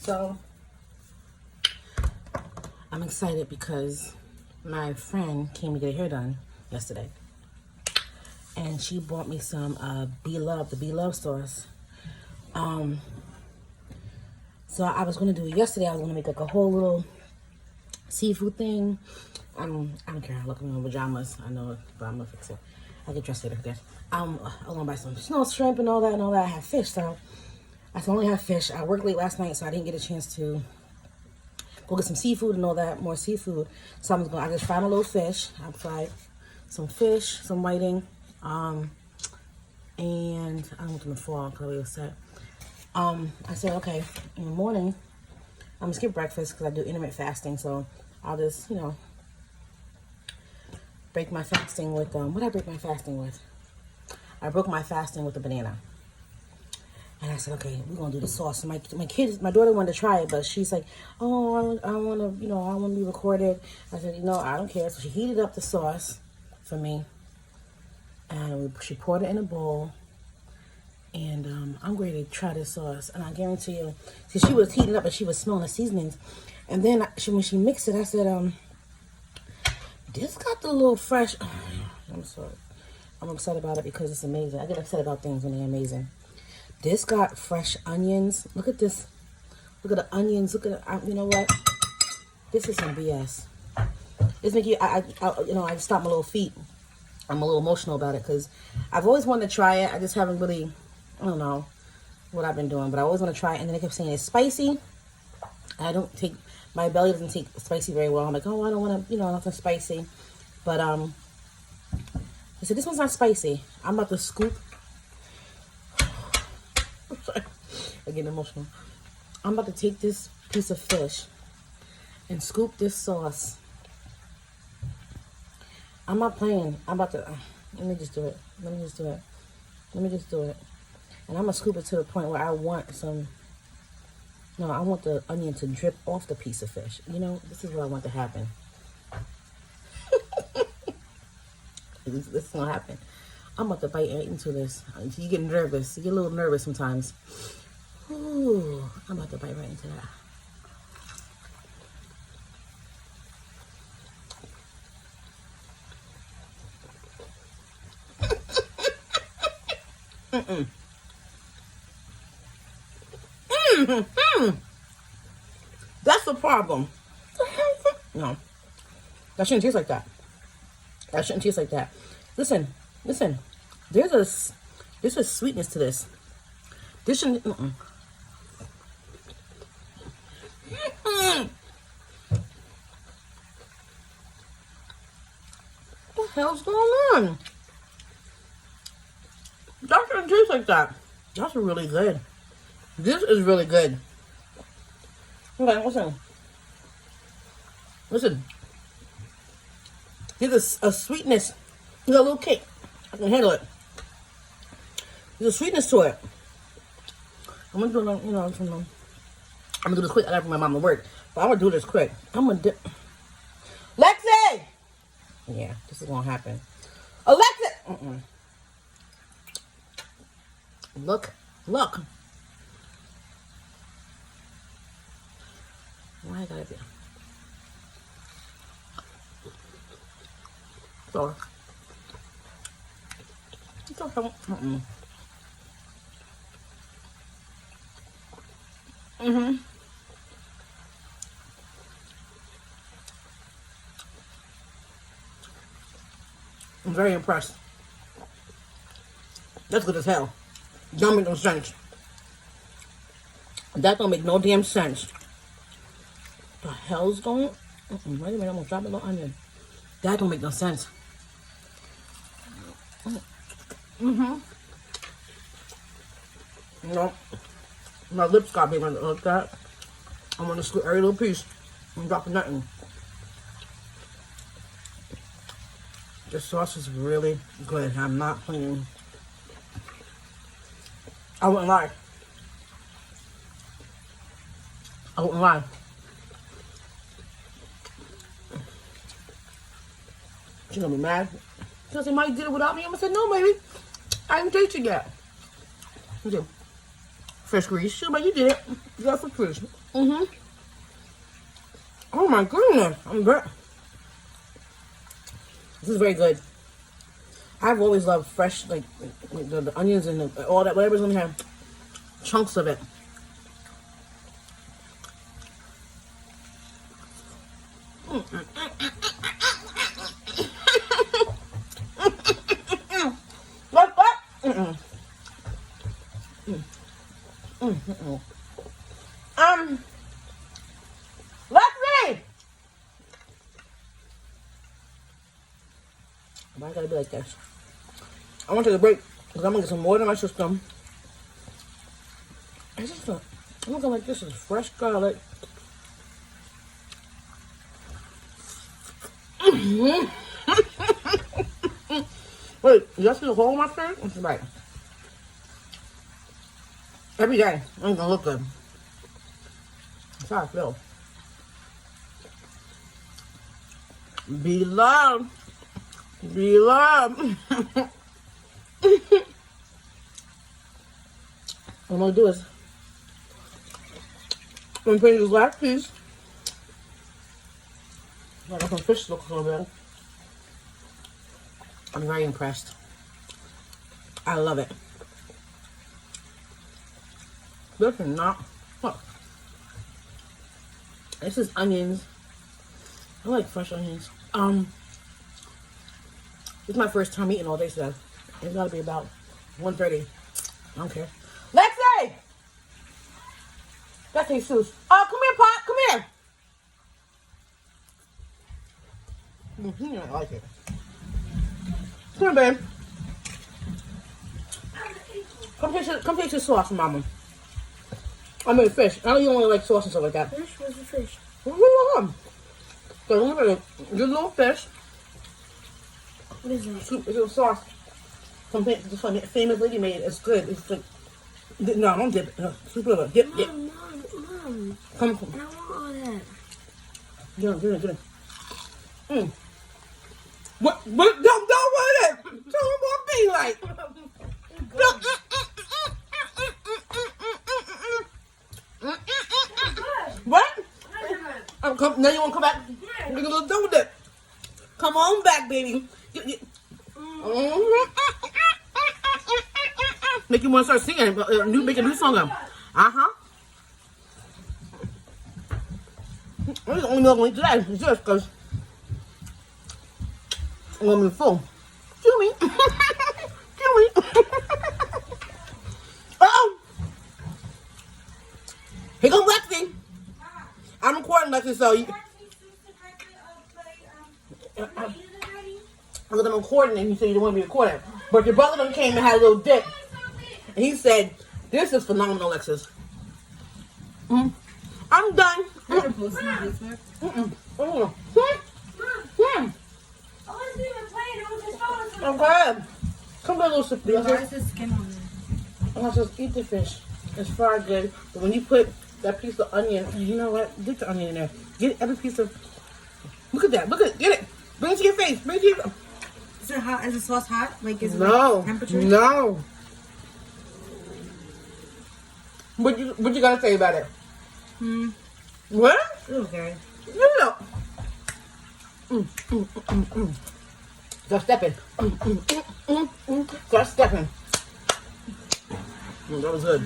So I'm excited because my friend came to get her hair done yesterday, and she bought me some the BLOVE sauce. So I was gonna do it yesterday. I was gonna make like a whole little seafood thing. I don't care. Look, I'm in pajamas. I know it, but I'm gonna fix it. I get dressed later. I'm gonna buy some snow shrimp and all that. I have fish, so I only have fish. I worked late last night, so I didn't get a chance to go get some seafood and all that, more seafood. So I just fried a little fish. I fried some fish, some whiting, and I don't want them to fall because I was set. I said, okay, in the morning, I'm gonna skip breakfast because I do intermittent fasting. So I'll just, break my fasting with, what did I break my fasting with? I broke my fasting with a banana. And I said, okay, we're gonna do the sauce. My daughter wanted to try it, but she's like, oh, I want to, I want to be recorded. I said, I don't care. So she heated up the sauce for me, and she poured it in a bowl. And I'm ready to try this sauce. And I guarantee you, see, she was heating up and she was smelling the seasonings. And then when she mixed it, I said, this got the little fresh. I'm sorry. I'm upset about it because it's amazing. I get upset about things when they're amazing. This got fresh onions. Look at this. Look at the onions. Look at the, you know what? This is some BS. It's making I stopped my little feet. I'm a little emotional about it because I've always wanted to try it. I just haven't really, I don't know what I've been doing, but I always want to try it. And then they kept saying it's spicy. My belly doesn't take spicy very well. I'm like, oh, I don't want to, nothing spicy. But I said, this one's not spicy. I'm about to scoop. I'm sorry. I get emotional. I'm about to take this piece of fish and scoop this sauce. I'm not playing. I'm about to, let me just do it. And I'm going to scoop it to the point where I want I want the onion to drip off the piece of fish. This is what I want to happen. This is going to happen. I'm about to bite right into this. You get nervous. You get a little nervous sometimes. Ooh, I'm about to bite right into that. That's the problem. No. That shouldn't taste like that. Listen. There's a sweetness to this. This shouldn't. What the hell's going on? That shouldn't taste like that. That's really good. This is really good. Okay, listen. There's a sweetness. There's a little cake. I can handle it. There's a sweetness to it. I'm gonna do it, I'm gonna do this quick. I gotta bring my mom to work, but I'm gonna do this quick. I'm gonna dip. Lexi! Yeah, this is gonna happen. Alexa! Look. Why I gotta be? So. It's okay. I'm very impressed. That's good as hell. Don't make no sense. That don't make no damn sense. The hell's going? Wait a minute, I'm gonna drop a little onion. That don't make no sense. No, my lips got me like that. I'm gonna scoop every little piece. I'm dropping nothing. This sauce is really good. I'm not playing. I wouldn't lie. She's gonna be mad. Because somebody did it without me. I'm gonna say, no, baby. I haven't tasted yet. You do. Fish grease. Sure, but you did it. You got some fish. Mm-hmm. Oh my goodness. I'm very... This is very good. I've always loved fresh, like, the onions and all that, whatever's gonna have chunks of it. Like that? Lexi! Why gotta be like this? I want to take a break because I'm gonna get some water in my system. I just feel, I'm looking like this is fresh garlic. Wait, you guys see the hole in my face? That's right. Every day, I'm gonna look good. That's how I feel. Be loved. Be loved. What I'm gonna do is, I'm gonna put this last piece. I got some fish looks over there. I'm very impressed. I love it. This is not. Look. This is onions. I like fresh onions. It's my first time eating all day today. It's gotta be about 1:30. I don't care. Lexi! That's Jesus. Oh, come here, Pop. Come here. I like it. Come here, babe. Come take your sauce, Mama. I made fish. I know you only like sauce and stuff like that. Fish? What's the fish? So look at it. Good little fish. What is that? Soup. It's a sauce. Some famous lady made it. It's good. It's like, no, don't dip it. No, soup it. Dip. Mom. Come. I don't want all that. Get it. What? Don't want it. Tell them what be like. What? Now you want to come back? We're going to do with it. Come on back, baby. Make you want to start singing. Make a new song up. Uh-huh. I'm the only milk I'm going to eat today. It's just because I'm going to be full. Kill me. Kill me. Uh-oh. Here comes Lexi. I'm recording, Lexi, so you... Because I'm recording and you said you don't want to be recording. But your brother done came and had a little dip. And he said, this is phenomenal, Alexis. I'm done. Okay. Come here, little sister. Why is the skin on there? I'm going to just eat the fish. It's far good. But when you put that piece of onion, you know what? Get the onion in there. Get every piece of... Look at that. Look at it. Get it. Bring it to your face. Bring it to your... Is it hot? Is the sauce hot? Like, is it No. temperature? No. What you gotta say about it? What? Okay. No. Start stepping. Start stepping. That was good.